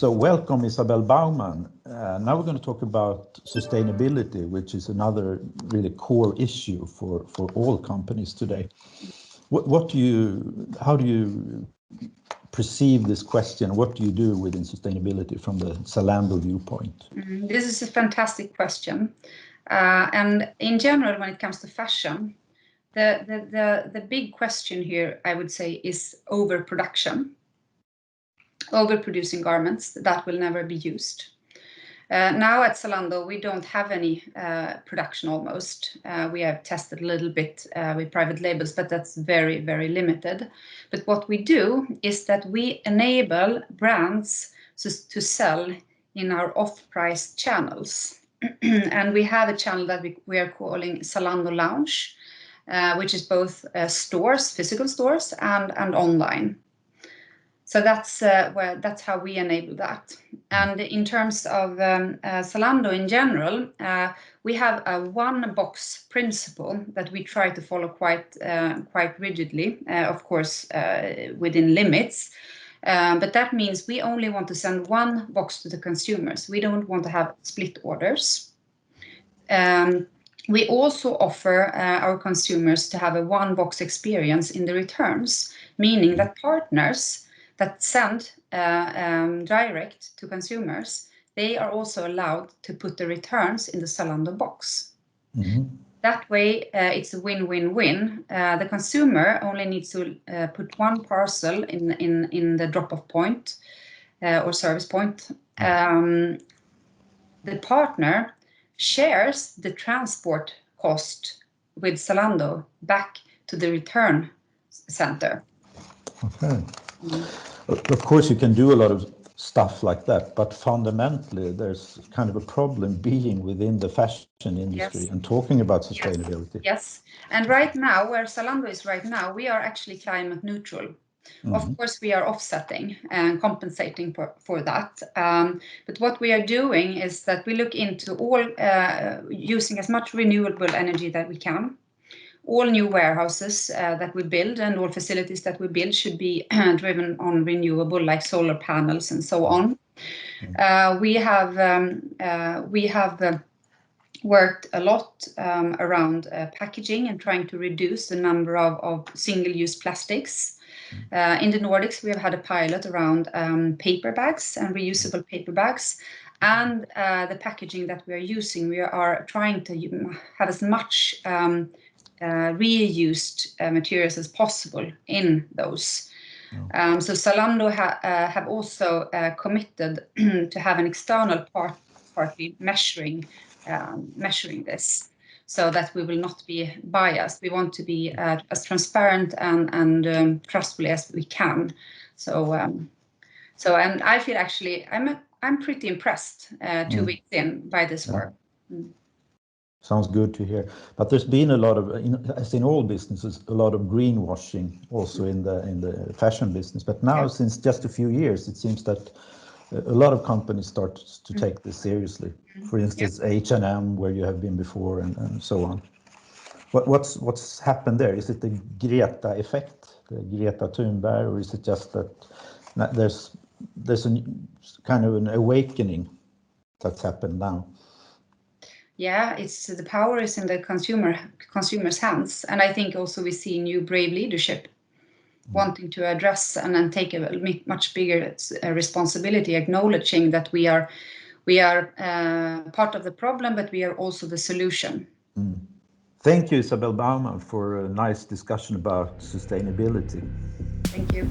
So welcome, Isabelle Baumann. Now we're going to talk about sustainability, which is another really core issue for all companies today. How do you perceive this question? What do you do within sustainability from the Zalando viewpoint? This is a fantastic question. And in general, when it comes to fashion, the big question here, I would say, is overproduction. Overproducing garments that will never be used. Now at Zalando, we don't have any production almost. We have tested a little bit with private labels, but that's very, very limited. But what we do is that we enable brands to sell in our off-price channels. And we have a channel that we are calling Zalando Lounge, which is both stores, physical stores, and online. So that's how we enable that. And in terms of Zalando in general, we have a one-box principle that we try to follow quite rigidly, of course, within limits. But that means we only want to send one box to the consumers. We don't want to have split orders. We also offer our consumers to have a one-box experience in the returns, meaning that partners that send direct to consumers, they are also allowed to put the returns in the Zalando box. Mm-hmm. That way, it's a win-win-win. The consumer only needs to put one parcel in the drop-off point or service point. The partner shares the transport cost with Zalando back to the return center. Okay. Of course, you can do a lot of stuff like that, but fundamentally, there's kind of a problem being within the fashion industry and talking about sustainability. Yes, and right now, where Zalando is right now, we are actually climate neutral. Mm-hmm. Of course, we are offsetting and compensating for that. But what we are doing is that we look into all using as much renewable energy that we can. All new warehouses that we build and all facilities that we build should be driven on renewable, like solar panels and so on. We have worked a lot around packaging and trying to reduce the number of single-use plastics. In the Nordics, we have had a pilot around paper bags and reusable paper bags. And the packaging that we are using, we are trying to have as much reused materials as possible in those. So Zalando have also committed to have an external party measuring this, so that we will not be biased. We want to be as transparent and trustworthy as we can. So and I feel actually I'm pretty impressed 2 weeks in by this work. Sounds good to hear. But there's been a lot of, as in all businesses, a lot of greenwashing also in the fashion business. But now, since just a few years, it seems that a lot of companies start to take this seriously. For instance, H&M, where you have been before, and so on. What's happened there? Is it the Greta effect, the Greta Thunberg, or is it just that there's a kind of an awakening that's happened now? Yeah, it's the power is in the consumer's hands, and I think also we see new brave leadership wanting to address and then take a much bigger responsibility, acknowledging that we are part of the problem, but we are also the solution. Thank you, Isabelle Baumann, for a nice discussion about sustainability. Thank you.